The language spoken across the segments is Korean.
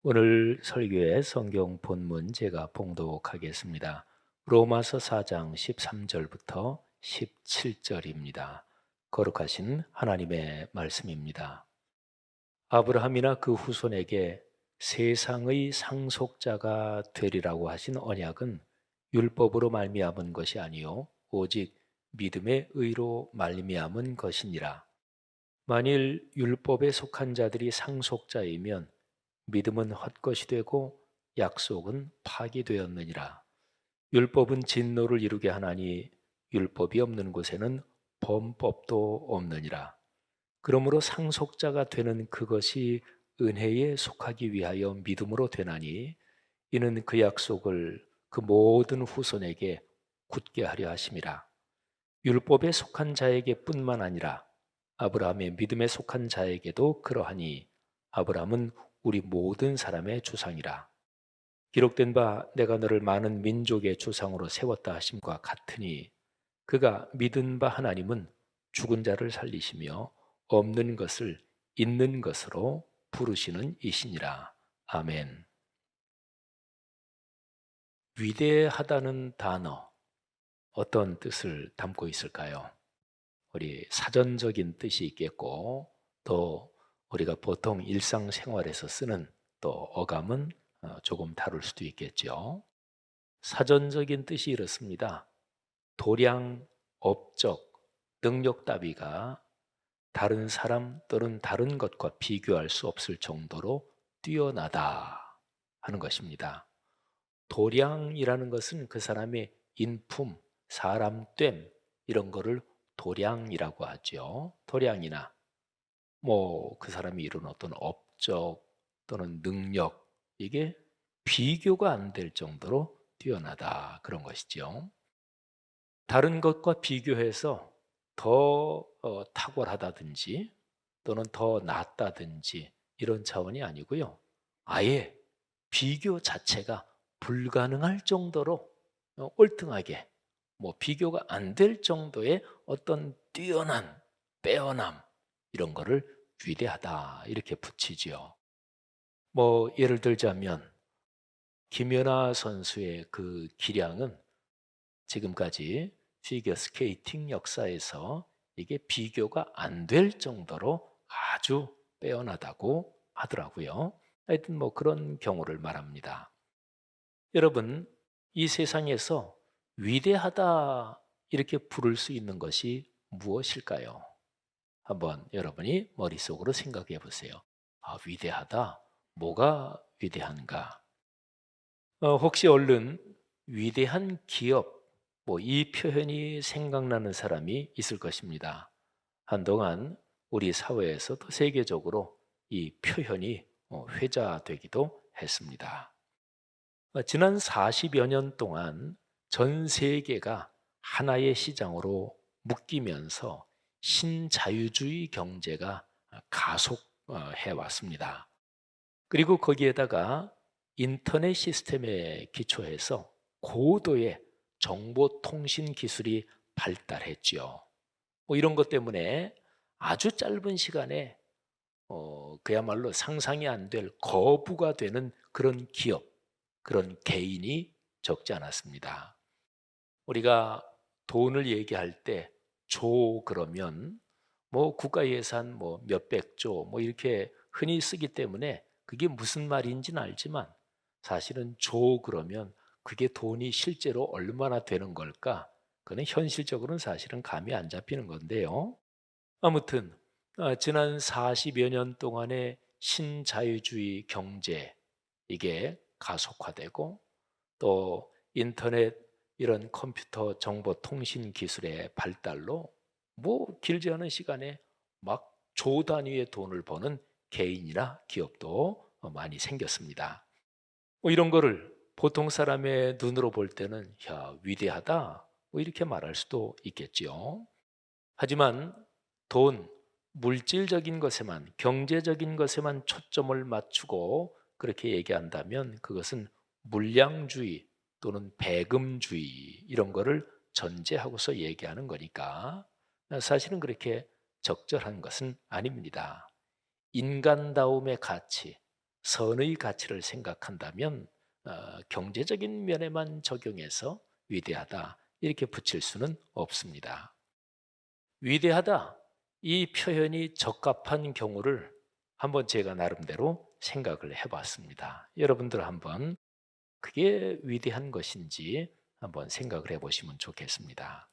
오늘 설교의 성경 본문 제가 봉독하겠습니다. 로마서 4장 13절부터 17절입니다. 거룩하신 하나님의 말씀입니다. 아브라함이나 그 후손에게 세상의 상속자가 되리라고 하신 언약은 율법으로 말미암은 것이 아니요 오직 믿음의 의로 말미암은 것이니라. 만일 율법에 속한 자들이 상속자이면 믿음은 헛것이 되고 약속은 파기되었느니라. 율법은 진노를 이루게 하나니 율법이 없는 곳에는 범법도 없느니라. 그러므로 상속자가 되는 그것이 은혜에 속하기 위하여 믿음으로 되나니 이는 그 약속을 그 모든 후손에게 굳게 하려 하심이라. 율법에 속한 자에게 뿐만 아니라 아브라함의 믿음에 속한 자에게도 그러하니 아브라함은 우리 모든 사람의 주상이라. 기록된 바 내가 너를 많은 민족의 주상으로 세웠다 하심과 같으니 그가 믿은 바 하나님은 죽은 자를 살리시며 없는 것을 있는 것으로 부르시는 이시니라. 아멘. 위대하다는 단어 어떤 뜻을 담고 있을까요? 우리 사전적인 뜻이 있겠고 또 우리가 보통 일상생활에서 쓰는 또 어감은 조금 다를 수도 있겠죠. 사전적인 뜻이 이렇습니다. 도량, 업적, 능력 따위가 다른 사람 또는 다른 것과 비교할 수 없을 정도로 뛰어나다 하는 것입니다. 도량이라는 것은 그 사람의 인품, 사람됨 이런 거를 도량이라고 하죠. 도량이나 뭐 그 사람이 이룬 어떤 업적 또는 능력 이게 비교가 안 될 정도로 뛰어나다 그런 것이죠. 다른 것과 비교해서 더 탁월하다든지 또는 더 낫다든지 이런 차원이 아니고요. 아예 비교 자체가 불가능할 정도로 꼴등하게 뭐 비교가 안 될 정도의 어떤 뛰어난 빼어남 이런 거를 위대하다 이렇게 붙이지요. 뭐 예를 들자면 김연아 선수의 그 기량은 지금까지 피겨 스케이팅 역사에서 이게 비교가 안 될 정도로 아주 빼어나다고 하더라고요. 하여튼 뭐 그런 경우를 말합니다. 여러분, 이 세상에서 위대하다 이렇게 부를 수 있는 것이 무엇일까요? 한번 여러분이 머릿속으로 생각해 보세요. 아, 위대하다. 뭐가 위대한가? 혹시 얼른 위대한 기업, 뭐 이 표현이 생각나는 사람이 있을 것입니다. 한동안 우리 사회에서 또 세계적으로 이 표현이 회자되기도 했습니다. 지난 40여 년 동안 전 세계가 하나의 시장으로 묶이면서 신자유주의 경제가 가속해 왔습니다. 그리고 거기에다가 인터넷 시스템에 기초해서 고도의 정보통신 기술이 발달했지요. 뭐 이런 것 때문에 아주 짧은 시간에 그야말로 상상이 안 될 거부가 되는 그런 기업, 그런 개인이 적지 않았습니다. 우리가 돈을 얘기할 때 조 그러면 뭐 국가 예산 뭐 몇백 조 뭐 이렇게 흔히 쓰기 때문에 그게 무슨 말인지는 알지만 사실은 조 그러면 그게 돈이 실제로 얼마나 되는 걸까? 그는 현실적으로는 사실은 감이 안 잡히는 건데요. 아무튼 지난 40여 년 동안의 신자유주의 경제 이게 가속화되고 또 인터넷 이런 컴퓨터 정보 통신 기술의 발달로 뭐 길지 않은 시간에 막 조 단위의 돈을 버는 개인이나 기업도 많이 생겼습니다. 뭐 이런 거를 보통 사람의 눈으로 볼 때는 야 위대하다 뭐 이렇게 말할 수도 있겠지요. 하지만 돈, 물질적인 것에만 경제적인 것에만 초점을 맞추고 그렇게 얘기한다면 그것은 물량주의 또는 배금주의 이런 거를 전제하고서 얘기하는 거니까 사실은 그렇게 적절한 것은 아닙니다. 인간다움의 가치, 선의 가치를 생각한다면 경제적인 면에만 적용해서 위대하다 이렇게 붙일 수는 없습니다. 위대하다 이 표현이 적합한 경우를 한번 제가 나름대로 생각을 해봤습니다. 여러분들 한번 그게 위대한 것인지 한번 생각을 해보시면 좋겠습니다.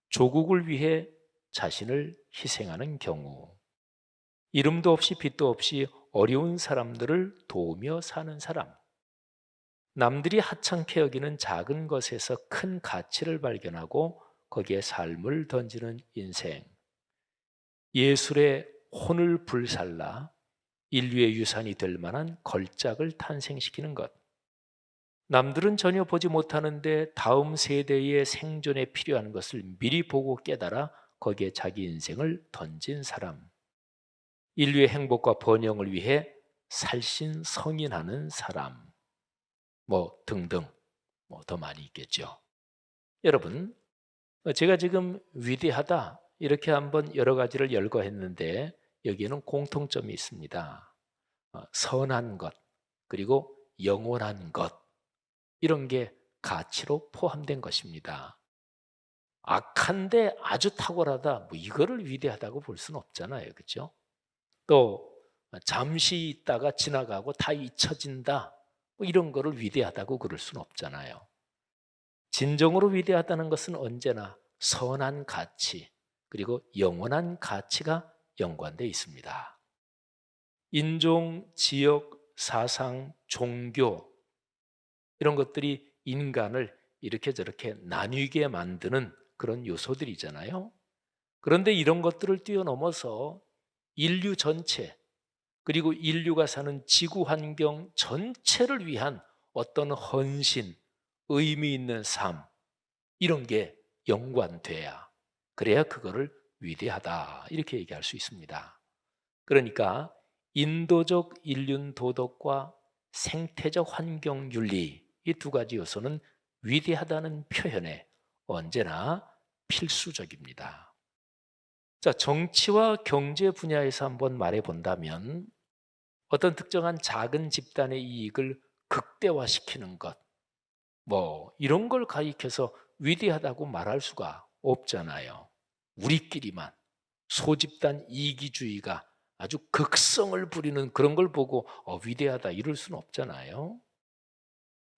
조국을 위해 자신을 희생하는 경우, 이름도 없이 빛도 없이 어려운 사람들을 도우며 사는 사람, 남들이 하찮게 여기는 작은 것에서 큰 가치를 발견하고 거기에 삶을 던지는 인생, 예술의 혼을 불살라 인류의 유산이 될 만한 걸작을 탄생시키는 것, 남들은 전혀 보지 못하는데 다음 세대의 생존에 필요한 것을 미리 보고 깨달아 거기에 자기 인생을 던진 사람, 인류의 행복과 번영을 위해 살신성인하는 사람, 뭐 등등 더 많이 있겠죠. 여러분, 제가 지금 위대하다 이렇게 한번 여러 가지를 열거했는데 여기에는 공통점이 있습니다. 선한 것, 그리고 영원한 것, 이런 게 가치로 포함된 것입니다. 악한데 아주 탁월하다, 뭐 이거를 위대하다고 볼 수는 없잖아요. 그렇죠? 또 잠시 있다가 지나가고 다 잊혀진다, 뭐 이런 거를 위대하다고 그럴 수는 없잖아요. 진정으로 위대하다는 것은 언제나 선한 가치, 그리고 영원한 가치가 연관되어 있습니다. 인종, 지역, 사상, 종교, 이런 것들이 인간을 이렇게 저렇게 나뉘게 만드는 그런 요소들이잖아요. 그런데 이런 것들을 뛰어넘어서 인류 전체, 그리고 인류가 사는 지구 환경 전체를 위한 어떤 헌신, 의미 있는 삶, 이런 게 연관돼야, 그래야 그거를 위대하다 이렇게 얘기할 수 있습니다. 그러니까 인도적 인륜 도덕과 생태적 환경 윤리, 이 두 가지 요소는 위대하다는 표현에 언제나 필수적입니다. 자, 정치와 경제 분야에서 한번 말해 본다면 어떤 특정한 작은 집단의 이익을 극대화시키는 것, 뭐 이런 걸 가리켜서 위대하다고 말할 수가 없잖아요. 우리끼리만 소집단 이기주의가 아주 극성을 부리는 그런 걸 보고 위대하다 이럴 수는 없잖아요.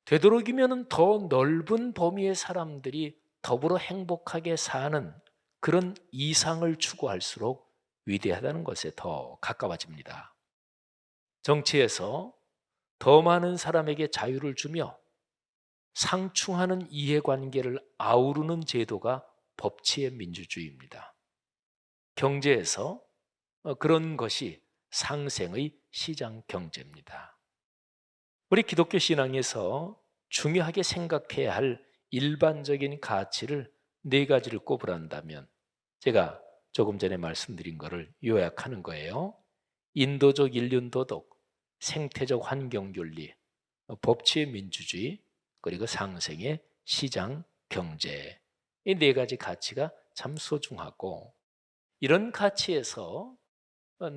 되도록이면 더 넓은 범위의 사람들이 더불어 행복하게 사는 그런 이상을 추구할수록 위대하다는 것에 더 가까워집니다. 정치에서 더 많은 사람에게 자유를 주며 상충하는 이해관계를 아우르는 제도가 법치의 민주주의입니다. 경제에서 그런 것이 상생의 시장 경제입니다. 우리 기독교 신앙에서 중요하게 생각해야 할 일반적인 가치를 네 가지를 꼽으란다면 제가 조금 전에 말씀드린 것을 요약하는 거예요. 인도적 인륜도덕, 생태적 환경윤리, 법치의 민주주의, 그리고 상생의 시장 경제, 이 네 가지 가치가 참 소중하고, 이런 가치에서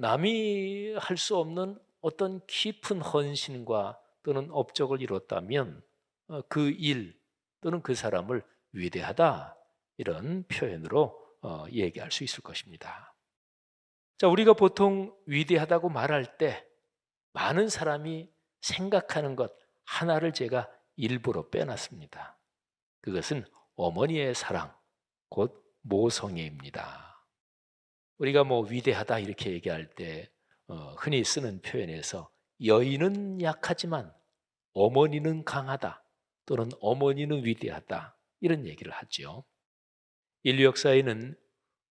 남이 할 수 없는 어떤 깊은 헌신과 또는 업적을 이뤘다면 그 일 또는 그 사람을 위대하다, 이런 표현으로 얘기할 수 있을 것입니다. 자, 우리가 보통 위대하다고 말할 때 많은 사람이 생각하는 것 하나를 제가 일부러 빼놨습니다. 그것은 어머니의 사랑, 곧 모성애입니다. 우리가 뭐 위대하다 이렇게 얘기할 때 흔히 쓰는 표현에서 여인은 약하지만 어머니는 강하다, 또는 어머니는 위대하다, 이런 얘기를 하죠. 인류 역사에는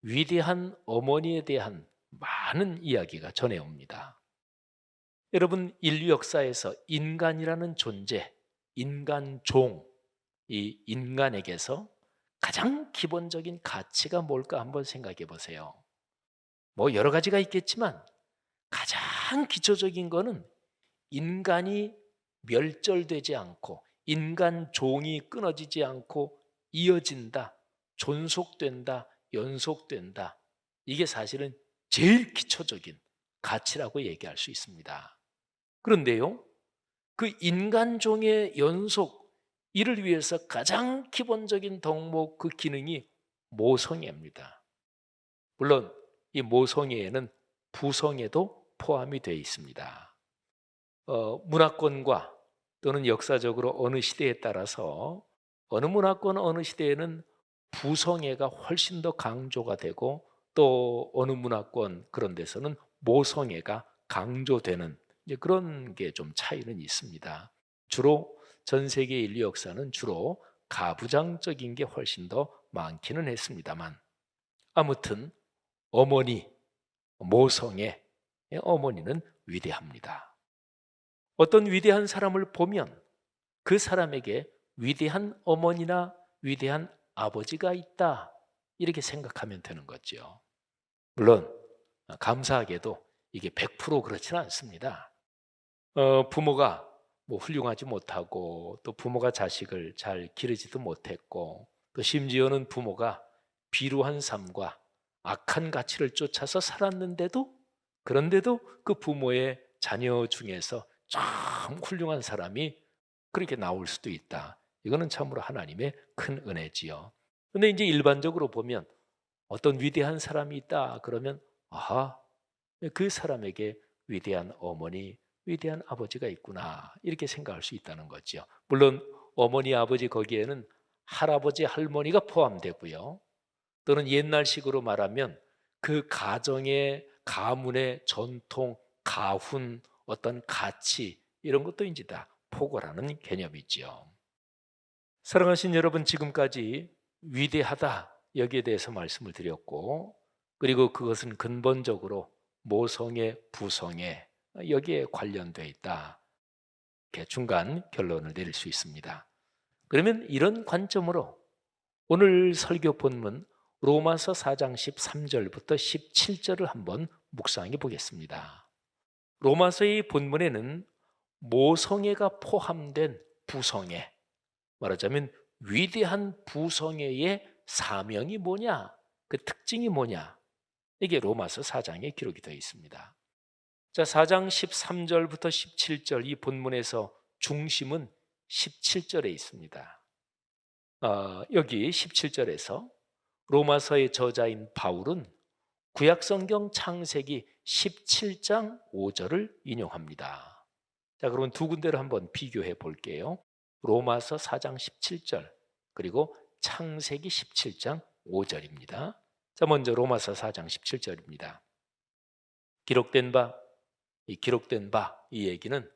위대한 어머니에 대한 많은 이야기가 전해옵니다. 여러분, 인류 역사에서 인간이라는 존재, 인간종, 이 인간에게서 가장 기본적인 가치가 뭘까 한번 생각해 보세요. 뭐 여러 가지가 있겠지만 가장 기초적인 거는 인간이 멸절되지 않고 인간 종이 끊어지지 않고 이어진다, 존속된다, 연속된다. 이게 사실은 제일 기초적인 가치라고 얘기할 수 있습니다. 그런데요, 그 인간종의 연속, 이를 위해서 가장 기본적인 덕목, 그 기능이 모성애입니다. 물론 이 모성애에는 부성애도 포함이 되어 있습니다. 문화권과 또는 역사적으로 어느 시대에 따라서 어느 문화권, 어느 시대에는 부성애가 훨씬 더 강조가 되고, 또 어느 문화권 그런 데서는 모성애가 강조되는, 이제 그런 게 좀 차이는 있습니다. 주로 전 세계 인류 역사는 주로 가부장적인 게 훨씬 더 많기는 했습니다만, 아무튼 어머니, 모성애, 어머니는 위대합니다. 어떤 위대한 사람을 보면 그 사람에게 위대한 어머니나 위대한 아버지가 있다, 이렇게 생각하면 되는 거죠. 물론 감사하게도 이게 100% 그렇지는 않습니다. 부모가 뭐 훌륭하지 못하고, 또 부모가 자식을 잘 기르지도 못했고, 또 심지어는 부모가 비루한 삶과 악한 가치를 쫓아서 살았는데도, 그런데도 그 부모의 자녀 중에서 참 훌륭한 사람이 그렇게 나올 수도 있다. 이거는 참으로 하나님의 큰 은혜지요. 근데 이제 일반적으로 보면 어떤 위대한 사람이 있다 그러면, 아하, 그 사람에게 위대한 어머니, 위대한 아버지가 있구나, 이렇게 생각할 수 있다는 거죠. 물론 어머니, 아버지 거기에는 할아버지, 할머니가 포함되고요. 또는 옛날식으로 말하면 그 가정의, 가문의 전통, 가훈, 어떤 가치, 이런 것도 이제 다 포괄하는 개념이지요. 사랑하신 여러분, 지금까지 위대하다, 여기에 대해서 말씀을 드렸고, 그리고 그것은 근본적으로 모성애, 부성애, 여기에 관련되어 있다, 이렇게 중간 결론을 내릴 수 있습니다. 그러면 이런 관점으로 오늘 설교 본문 로마서 4장 13절부터 17절을 한번 묵상해 보겠습니다. 로마서의 본문에는 모성애가 포함된 부성애, 말하자면 위대한 부성애의 사명이 뭐냐, 그 특징이 뭐냐, 이게 로마서 4장에 기록이 되어 있습니다. 자, 4장 13절부터 17절 이 본문에서 중심은 17절에 있습니다. 여기 17절에서 로마서의 저자인 바울은 구약성경 창세기 17장 5절을 인용합니다. 자, 그러면 두 군데를 한번 비교해 볼게요. 로마서 4장 17절 그리고 창세기 17장 5절입니다. 자, 먼저 로마서 4장 17절입니다. 기록된 바, 이 얘기는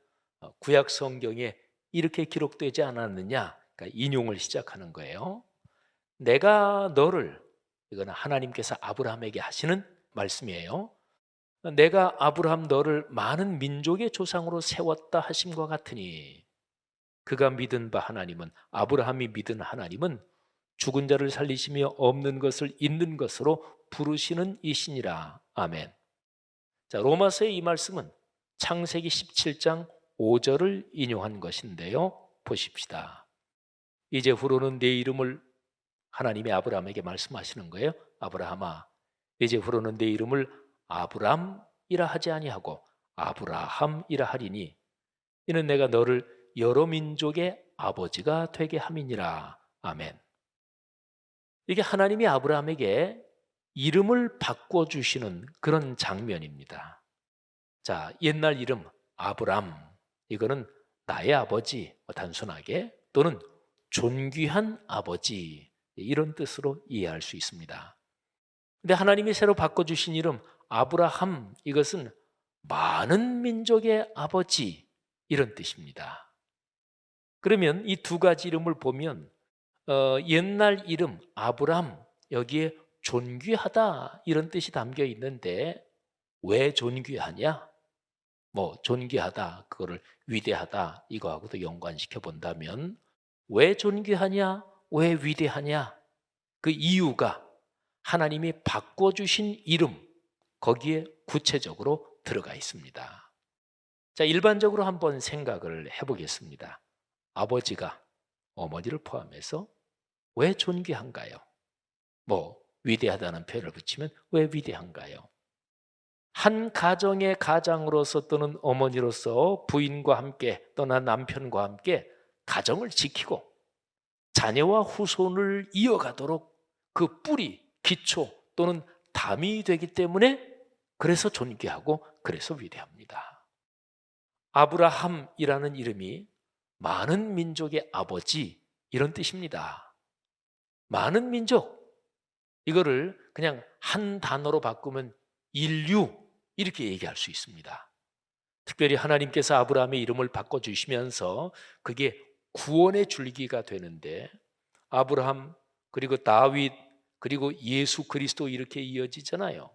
구약 성경에 이렇게 기록되지 않았느냐, 그러니까 인용을 시작하는 거예요. 내가 너를, 이거는 하나님께서 아브라함에게 하시는 말씀이에요. 내가 아브라함 너를 많은 민족의 조상으로 세웠다 하심과 같으니, 그가 믿은 바 하나님은, 아브라함이 믿은 하나님은 죽은 자를 살리시며 없는 것을 있는 것으로 부르시는 이시니라. 아멘. 자, 로마서의 이 말씀은 창세기 17장 5절을 인용한 것인데요, 보십시다. 이제후로는 내 이름을, 하나님이 아브라함에게 말씀하시는 거예요. 아브라함아, 이제후로는 내 이름을 아브람이라 하지 아니하고 아브라함이라 하리니, 이는 내가 너를 여러 민족의 아버지가 되게 함이니라. 아멘. 이게 하나님이 아브라함에게 이름을 바꿔주시는 그런 장면입니다. 자, 옛날 이름 아브람, 이거는 나의 아버지, 단순하게, 또는 존귀한 아버지, 이런 뜻으로 이해할 수 있습니다. 근데 하나님이 새로 바꿔주신 이름 아브라함, 이것은 많은 민족의 아버지, 이런 뜻입니다. 그러면 이 두 가지 이름을 보면 옛날 이름 아브람, 여기에 존귀하다, 이런 뜻이 담겨 있는데, 왜 존귀하냐? 뭐 존귀하다, 그거를 위대하다, 이거하고도 연관시켜 본다면, 왜 존귀하냐, 왜 위대하냐, 그 이유가 하나님이 바꿔주신 이름, 거기에 구체적으로 들어가 있습니다. 자, 일반적으로 한번 생각을 해보겠습니다. 아버지가 어머니를 포함해서 왜 존귀한가요? 뭐 위대하다는 표현을 붙이면 왜 위대한가요? 한 가정의 가장으로서 또는 어머니로서 부인과 함께 또는 남편과 함께 가정을 지키고 자녀와 후손을 이어가도록 그 뿌리, 기초 또는 담이 되기 때문에 그래서 존귀하고 그래서 위대합니다. 아브라함이라는 이름이 많은 민족의 아버지 이런 뜻입니다. 많은 민족, 이거를 그냥 한 단어로 바꾸면 인류 이렇게 얘기할 수 있습니다. 특별히 하나님께서 아브라함의 이름을 바꿔주시면서 그게 구원의 줄기가 되는데 아브라함 그리고 다윗 그리고 예수 그리스도 이렇게 이어지잖아요.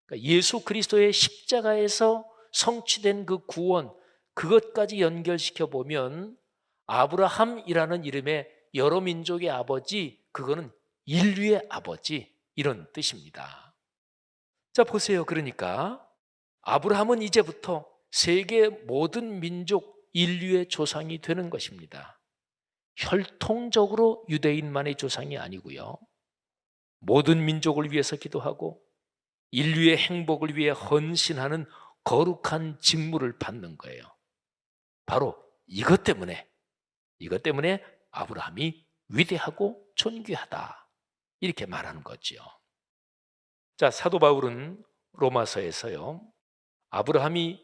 그러니까 예수 그리스도의 십자가에서 성취된 그 구원, 그것까지 연결시켜 보면 아브라함이라는 이름의 여러 민족의 아버지, 그거는 인류의 아버지 이런 뜻입니다. 자, 보세요. 그러니까 아브라함은 이제부터 세계 모든 민족 인류의 조상이 되는 것입니다. 혈통적으로 유대인만의 조상이 아니고요. 모든 민족을 위해서 기도하고 인류의 행복을 위해 헌신하는 거룩한 직무를 받는 거예요. 바로 이것 때문에 아브라함이 위대하고 존귀하다 이렇게 말하는 거죠. 자, 사도 바울은 로마서에서요, 아브라함이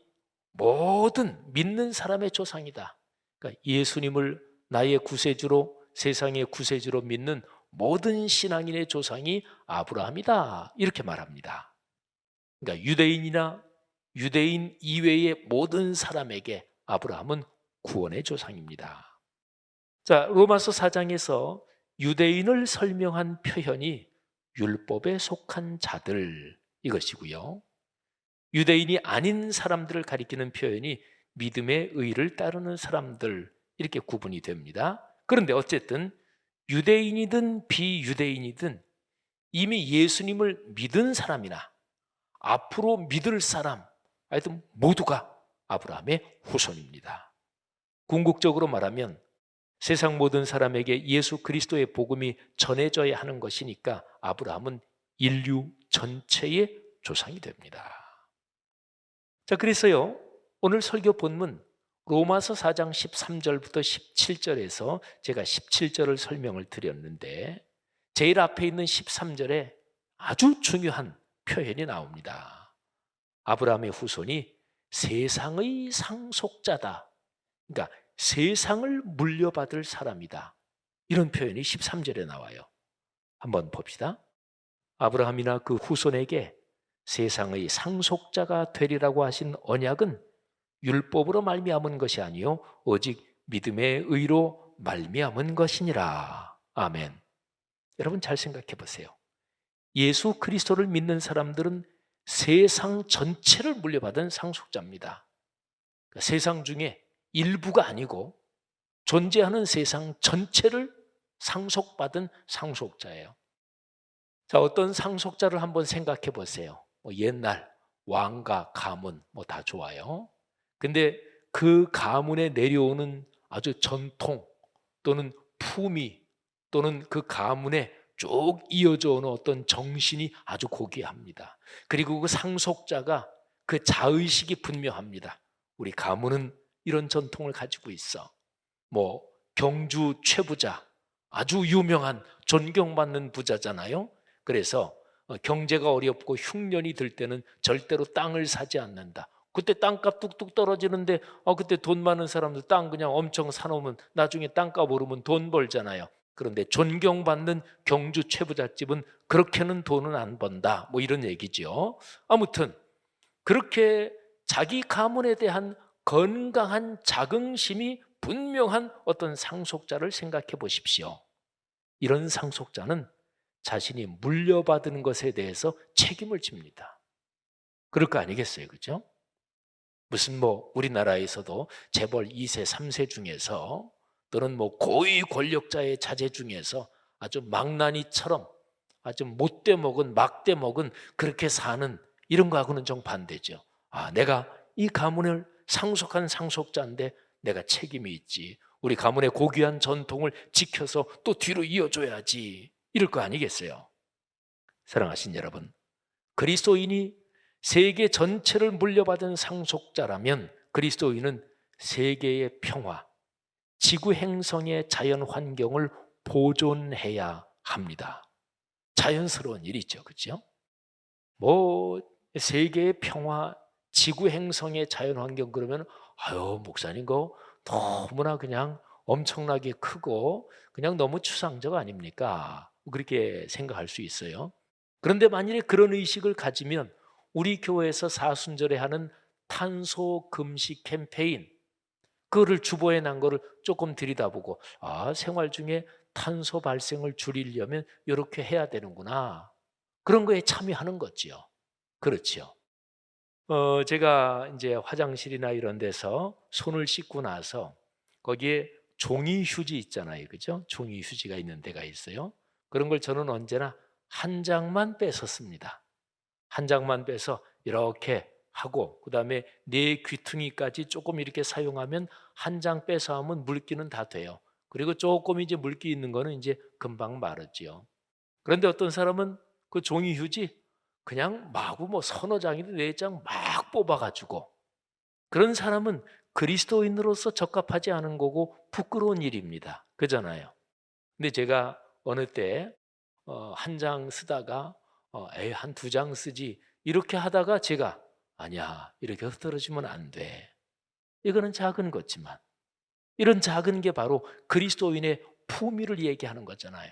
모든 믿는 사람의 조상이다. 그러니까 예수님을 나의 구세주로, 세상의 구세주로 믿는 모든 신앙인의 조상이 아브라함이다 이렇게 말합니다. 그러니까 유대인이나 유대인 이외의 모든 사람에게 아브라함은 구원의 조상입니다. 자, 로마서 4장에서 유대인을 설명한 표현이 율법에 속한 자들 이것이고요. 유대인이 아닌 사람들을 가리키는 표현이 믿음의 의를 따르는 사람들 이렇게 구분이 됩니다. 그런데 어쨌든 유대인이든 비유대인이든 이미 예수님을 믿은 사람이나 앞으로 믿을 사람, 하여튼 모두가 아브라함의 후손입니다. 궁극적으로 말하면 세상 모든 사람에게 예수 그리스도의 복음이 전해져야 하는 것이니까 아브라함은 인류 전체의 조상이 됩니다. 자, 그래서요, 오늘 설교 본문 로마서 4장 13절부터 17절에서 제가 17절을 설명을 드렸는데 제일 앞에 있는 13절에 아주 중요한 표현이 나옵니다. 아브라함의 후손이 세상의 상속자다. 그러니까 세상을 물려받을 사람이다. 이런 표현이 13절에 나와요. 한번 봅시다. 아브라함이나 그 후손에게 세상의 상속자가 되리라고 하신 언약은 율법으로 말미암은 것이 아니요 오직 믿음의 의로 말미암은 것이니라. 아멘. 여러분 잘 생각해 보세요. 예수 그리스도를 믿는 사람들은 세상 전체를 물려받은 상속자입니다. 그러니까 세상 중에 일부가 아니고 존재하는 세상 전체를 상속받은 상속자예요. 자, 어떤 상속자를 한번 생각해 보세요. 옛날 왕가, 가문 다 좋아요. 근데 그 가문에 내려오는 아주 전통 또는 품위 또는 그 가문에 쭉 이어져 오는 어떤 정신이 아주 고귀합니다. 그리고 그 상속자가 그 자의식이 분명합니다. 우리 가문은 이런 전통을 가지고 있어. 경주 최부자, 아주 유명한 존경받는 부자잖아요. 그래서 경제가 어렵고 흉년이 들 때는 절대로 땅을 사지 않는다. 그때 땅값 뚝뚝 떨어지는데 그때 돈 많은 사람들 땅 그냥 엄청 사놓으면 나중에 땅값 오르면 돈 벌잖아요. 그런데 존경받는 경주 최부잣집은 그렇게는 돈은 안 번다. 이런 얘기죠. 아무튼 그렇게 자기 가문에 대한 건강한 자긍심이 분명한 어떤 상속자를 생각해 보십시오. 이런 상속자는 자신이 물려받은 것에 대해서 책임을 집니다. 그럴 거 아니겠어요, 그렇죠? 무슨 우리나라에서도 재벌 2세, 3세 중에서 또는 고위 권력자의 자제 중에서 아주 망나니처럼 아주 못돼 먹은 막대 먹은 그렇게 사는 이런 거하고는 정반대죠. 내가 이 가문을 상속한 상속자인데 내가 책임이 있지. 우리 가문의 고귀한 전통을 지켜서 또 뒤로 이어줘야지. 이럴 거 아니겠어요? 사랑하신 여러분, 그리스도인이 세계 전체를 물려받은 상속자라면 그리스도인은 세계의 평화, 지구 행성의 자연 환경을 보존해야 합니다. 자연스러운 일이죠. 그렇죠? 세계의 평화, 지구 행성의 자연 환경 그러면 목사님 그거 너무나 그냥 엄청나게 크고 그냥 너무 추상적 아닙니까? 그렇게 생각할 수 있어요. 그런데 만일에 그런 의식을 가지면 우리 교회에서 사순절에 하는 탄소 금식 캠페인, 그거를 주보에 난 거를 조금 들여다보고 생활 중에 탄소 발생을 줄이려면 이렇게 해야 되는구나. 그런 거에 참여하는 거지요. 그렇지요. 제가 이제 화장실이나 이런 데서 손을 씻고 나서 거기에 종이 휴지 있잖아요. 그죠? 종이 휴지가 있는 데가 있어요. 그런 걸 저는 언제나 한 장만 뺐었습니다. 한 장만 빼서 이렇게 하고 그다음에 네 귀퉁이까지 조금 이렇게 사용하면 한 장 빼서 하면 물기는 다 돼요. 그리고 조금 이제 물기 있는 거는 이제 금방 마르지요. 그런데 어떤 사람은 그 종이 휴지 그냥 마구 서너 장이든 네 장 막 뽑아가지고, 그런 사람은 그리스도인으로서 적합하지 않은 거고 부끄러운 일입니다. 그잖아요. 근데 제가 어느 때 한 장 쓰다가 한 두 장 쓰지 이렇게 하다가 제가 아니야 이렇게 흐트러지면 안 돼. 이거는 작은 거지만 이런 작은 게 바로 그리스도인의 품위를 얘기하는 거잖아요.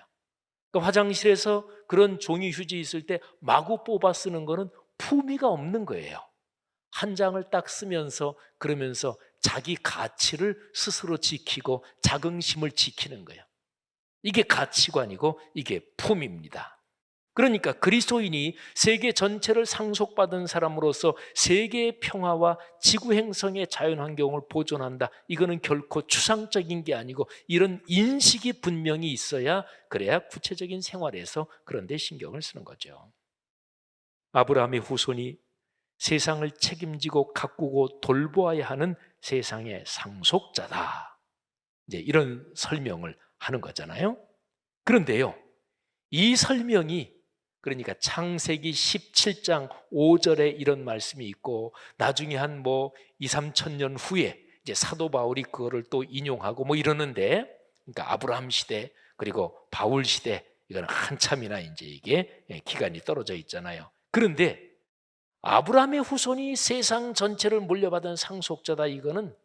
그러니까 화장실에서 그런 종이 휴지 있을 때 마구 뽑아 쓰는 거는 품위가 없는 거예요. 한 장을 딱 쓰면서 그러면서 자기 가치를 스스로 지키고 자긍심을 지키는 거예요. 이게 가치관이고 이게 품입니다. 그러니까 그리스도인이 세계 전체를 상속받은 사람으로서 세계의 평화와 지구 행성의 자연환경을 보존한다. 이거는 결코 추상적인 게 아니고 이런 인식이 분명히 있어야, 그래야 구체적인 생활에서 그런 데 신경을 쓰는 거죠. 아브라함의 후손이 세상을 책임지고 가꾸고 돌보아야 하는 세상의 상속자다. 이제 이런 설명을 하는 거잖아요. 그런데요, 이 설명이, 그러니까 창세기 17장 5절에 이런 말씀이 있고 나중에 한 2, 3천 년 후에 이제 사도 바울이 그거를 또 인용하고 이러는데, 그러니까 아브라함 시대 그리고 바울 시대, 이거는 한참이나 이제 이게 기간이 떨어져 있잖아요. 그런데 아브라함의 후손이 세상 전체를 물려받은 상속자다, 이거는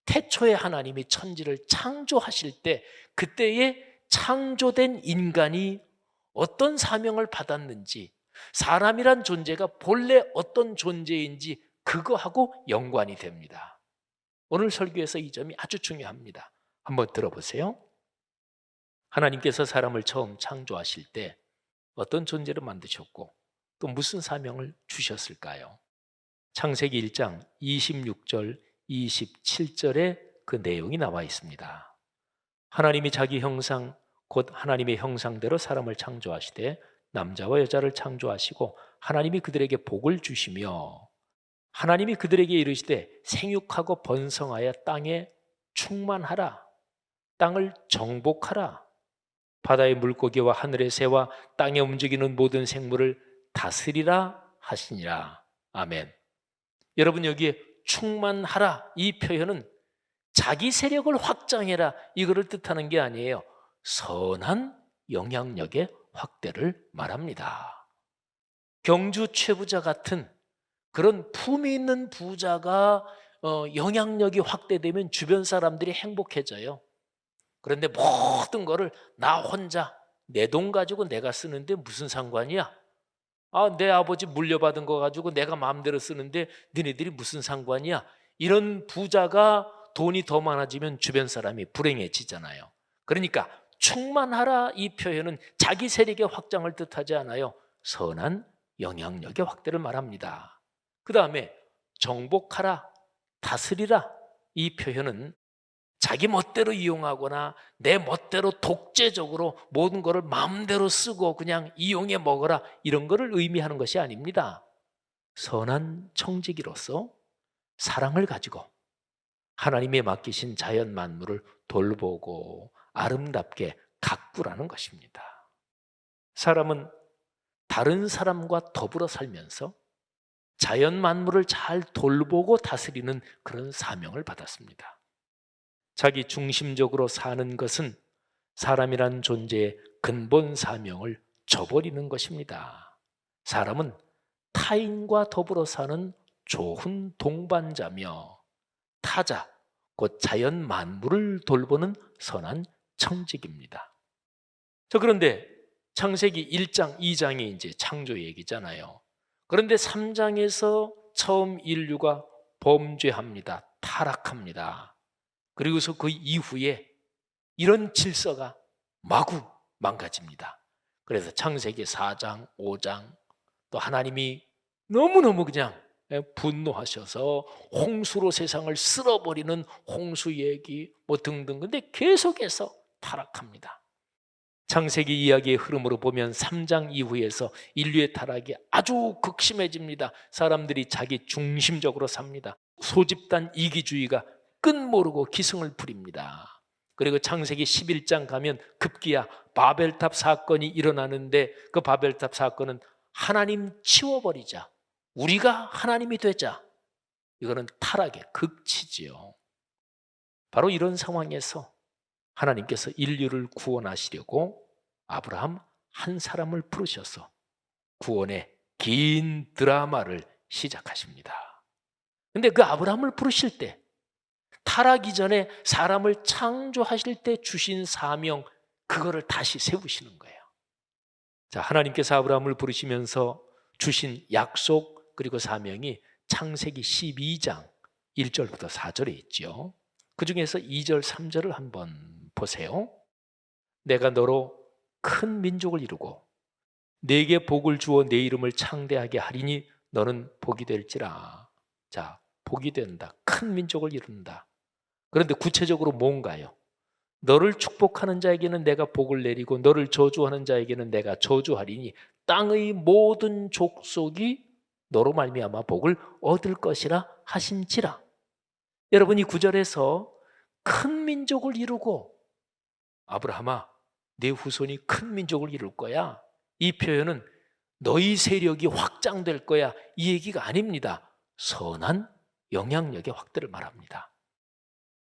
태초에 하나님이 천지를 창조하실 때 그때에 창조된 인간이 어떤 사명을 받았는지, 사람이란 존재가 본래 어떤 존재인지 그거하고 연관이 됩니다. 오늘 설교에서 이 점이 아주 중요합니다. 한번 들어보세요. 하나님께서 사람을 처음 창조하실 때 어떤 존재를 만드셨고 또 무슨 사명을 주셨을까요? 창세기 1장 26절 27절에 그 내용이 나와 있습니다. 하나님이 자기 형상 곧 하나님의 형상대로 사람을 창조하시되 남자와 여자를 창조하시고 하나님이 그들에게 복을 주시며 하나님이 그들에게 이르시되 생육하고 번성하여 땅에 충만하라, 땅을 정복하라, 바다의 물고기와 하늘의 새와 땅에 움직이는 모든 생물을 다스리라 하시니라. 아멘. 여러분, 여기에 충만하라 이 표현은 자기 세력을 확장해라 이거를 뜻하는 게 아니에요. 선한 영향력의 확대를 말합니다. 경주 최부자 같은 그런 품위 있는 부자가 영향력이 확대되면 주변 사람들이 행복해져요. 그런데 모든 거를 나 혼자 내 돈 가지고 내가 쓰는데 무슨 상관이야? 내 아버지 물려받은 거 가지고 내가 마음대로 쓰는데 너네들이 무슨 상관이야? 이런 부자가 돈이 더 많아지면 주변 사람이 불행해지잖아요. 그러니까 충만하라 이 표현은 자기 세력의 확장을 뜻하지 않아요. 선한 영향력의 확대를 말합니다. 그 다음에 정복하라, 다스리라 이 표현은 자기 멋대로 이용하거나 내 멋대로 독재적으로 모든 것을 마음대로 쓰고 그냥 이용해 먹어라 이런 것을 의미하는 것이 아닙니다. 선한 청지기로서 사랑을 가지고 하나님의 맡기신 자연 만물을 돌보고 아름답게 가꾸라는 것입니다. 사람은 다른 사람과 더불어 살면서 자연 만물을 잘 돌보고 다스리는 그런 사명을 받았습니다. 자기 중심적으로 사는 것은 사람이란 존재의 근본 사명을 저버리는 것입니다. 사람은 타인과 더불어 사는 좋은 동반자며 타자, 곧 자연 만물을 돌보는 선한 청직입니다. 그런데 창세기 1장, 2장이 이제 창조 얘기잖아요. 그런데 3장에서 처음 인류가 범죄합니다. 타락합니다. 그리고서 그 이후에 이런 질서가 마구 망가집니다. 그래서 창세기 4장, 5장 또 하나님이 너무너무 그냥 분노하셔서 홍수로 세상을 쓸어버리는 홍수 얘기 뭐 등등. 근데 계속해서 타락합니다. 창세기 이야기의 흐름으로 보면 3장 이후에서 인류의 타락이 아주 극심해집니다. 사람들이 자기 중심적으로 삽니다. 소집단 이기주의가 끝모르고 기승을 부립니다. 그리고 창세기 11장 가면 급기야 바벨탑 사건이 일어나는데 그 바벨탑 사건은 하나님 치워버리자, 우리가 하나님이 되자, 이거는 타락의 극치지요. 바로 이런 상황에서 하나님께서 인류를 구원하시려고 아브라함 한 사람을 부르셔서 구원의 긴 드라마를 시작하십니다. 근데 그 아브라함을 부르실 때 타락 이전에 사람을 창조하실 때 주신 사명, 그거를 다시 세우시는 거예요. 자, 하나님께서 아브라함을 부르시면서 주신 약속 그리고 사명이 창세기 12장 1절부터 4절에 있죠. 그 중에서 2절, 3절을 한번 보세요. 내가 너로 큰 민족을 이루고 네게 복을 주어 내 이름을 창대하게 하리니 너는 복이 될지라. 자, 복이 된다. 큰 민족을 이룬다. 그런데 구체적으로 뭔가요? 너를 축복하는 자에게는 내가 복을 내리고 너를 저주하는 자에게는 내가 저주하리니 땅의 모든 족속이 너로 말미암아 복을 얻을 것이라 하신지라. 여러분, 이 구절에서 큰 민족을 이루고, 아브라함아 내 후손이 큰 민족을 이룰 거야, 이 표현은 너희 세력이 확장될 거야, 이 얘기가 아닙니다. 선한 영향력의 확대를 말합니다.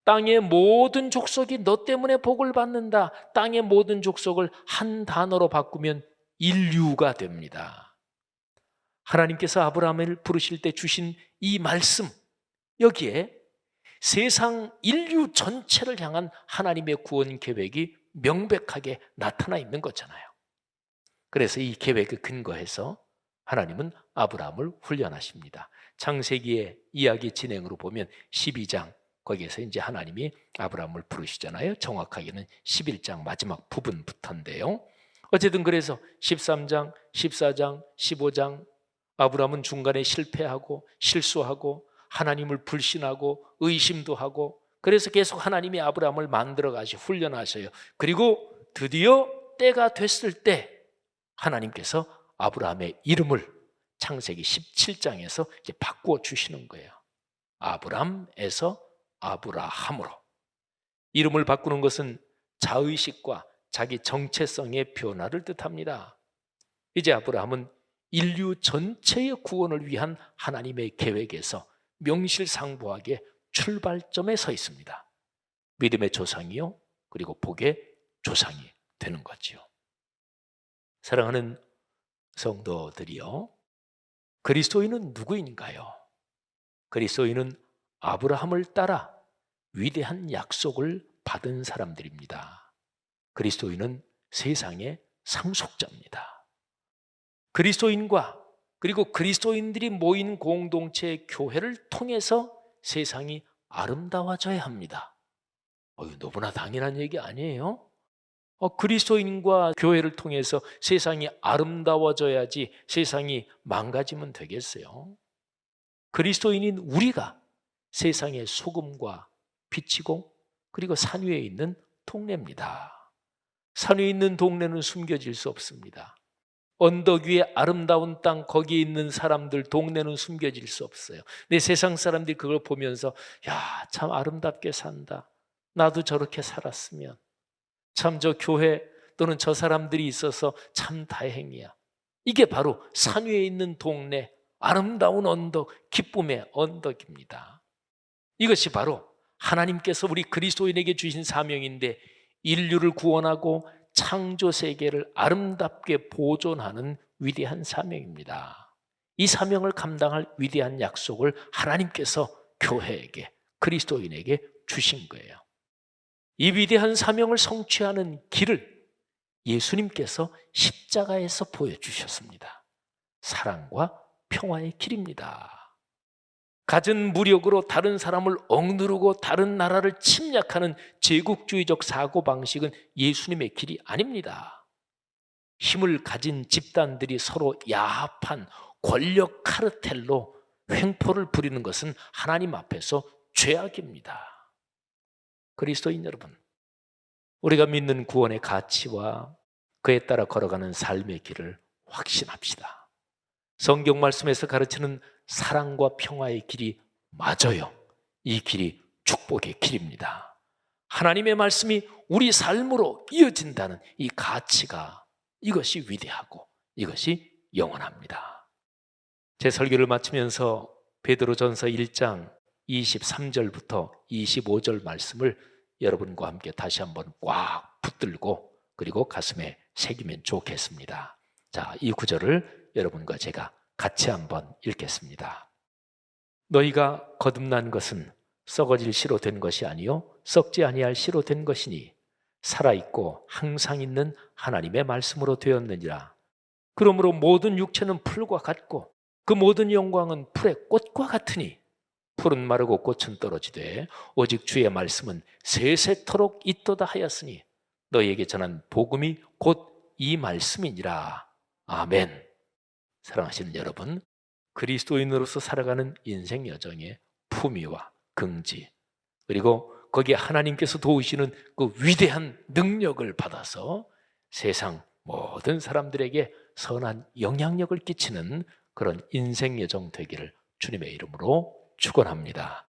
땅의 모든 족속이 너 때문에 복을 받는다. 땅의 모든 족속을 한 단어로 바꾸면 인류가 됩니다. 하나님께서 아브라함을 부르실 때 주신 이 말씀, 여기에 세상 인류 전체를 향한 하나님의 구원 계획이 명백하게 나타나 있는 거잖아요. 그래서 이 계획에 근거해서 하나님은 아브라함을 훈련하십니다. 창세기의 이야기 진행으로 보면 12장, 거기에서 이제 하나님이 아브라함을 부르시잖아요. 정확하게는 11장 마지막 부분부터인데요. 어쨌든 그래서 13장, 14장, 15장 아브라함은 중간에 실패하고 실수하고 하나님을 불신하고 의심도 하고, 그래서 계속 하나님이 아브라함을 만들어 가시 훈련하셔요. 그리고 드디어 때가 됐을 때 하나님께서 아브라함의 이름을 창세기 17장에서 이제 바꾸어 주시는 거예요. 아브람에서 아브라함으로. 이름을 바꾸는 것은 자의식과 자기 정체성의 변화를 뜻합니다. 이제 아브라함은 인류 전체의 구원을 위한 하나님의 계획에서 명실상부하게 출발점에 서 있습니다. 믿음의 조상이요, 그리고 복의 조상이 되는 거죠. 사랑하는 성도들이요, 그리스도인은 누구인가요? 그리스도인은 아브라함을 따라 위대한 약속을 받은 사람들입니다. 그리스도인은 세상의 상속자입니다. 그리스도인과 그리고 그리스도인들이 모인 공동체 교회를 통해서 세상이 아름다워져야 합니다. 너무나 당연한 얘기 아니에요? 그리스도인과 교회를 통해서 세상이 아름다워져야지 세상이 망가지면 되겠어요? 그리스도인인 우리가 세상의 소금과 빛이고, 그리고 산 위에 있는 동네입니다. 산 위에 있는 동네는 숨겨질 수 없습니다. 언덕 위에 아름다운 땅, 거기에 있는 사람들 동네는 숨겨질 수 없어요. 근데 세상 사람들이 그걸 보면서 야, 참 아름답게 산다, 나도 저렇게 살았으면, 참 저 교회 또는 저 사람들이 있어서 참 다행이야. 이게 바로 산 위에 있는 동네, 아름다운 언덕, 기쁨의 언덕입니다. 이것이 바로 하나님께서 우리 그리스도인에게 주신 사명인데, 인류를 구원하고 창조 세계를 아름답게 보존하는 위대한 사명입니다. 이 사명을 감당할 위대한 약속을 하나님께서 교회에게, 그리스도인에게 주신 거예요. 이 위대한 사명을 성취하는 길을 예수님께서 십자가에서 보여주셨습니다. 사랑과 평화의 길입니다. 갖은 무력으로 다른 사람을 억누르고 다른 나라를 침략하는 제국주의적 사고방식은 예수님의 길이 아닙니다. 힘을 가진 집단들이 서로 야합한 권력 카르텔로 횡포를 부리는 것은 하나님 앞에서 죄악입니다. 그리스도인 여러분, 우리가 믿는 구원의 가치와 그에 따라 걸어가는 삶의 길을 확신합시다. 성경 말씀에서 가르치는 사랑과 평화의 길이 맞아요. 이 길이 축복의 길입니다. 하나님의 말씀이 우리 삶으로 이어진다는 이 가치가, 이것이 위대하고 이것이 영원합니다. 제 설교를 마치면서 베드로전서 1장 23절부터 25절 말씀을 여러분과 함께 다시 한번 꽉 붙들고 그리고 가슴에 새기면 좋겠습니다. 자, 이 구절을 여러분과 제가 같이 한번 읽겠습니다. 너희가 거듭난 것은 썩어질 씨로 된 것이 아니요 썩지 아니할 씨로 된 것이니 살아있고 항상 있는 하나님의 말씀으로 되었느니라. 그러므로 모든 육체는 풀과 같고 그 모든 영광은 풀의 꽃과 같으니 풀은 마르고 꽃은 떨어지되 오직 주의 말씀은 세세토록 있도다 하였으니 너희에게 전한 복음이 곧 이 말씀이니라. 아멘. 사랑하시는 여러분, 그리스도인으로서 살아가는 인생 여정의 품위와 긍지, 그리고 거기에 하나님께서 도우시는 그 위대한 능력을 받아서 세상 모든 사람들에게 선한 영향력을 끼치는 그런 인생 여정 되기를 주님의 이름으로 축원합니다.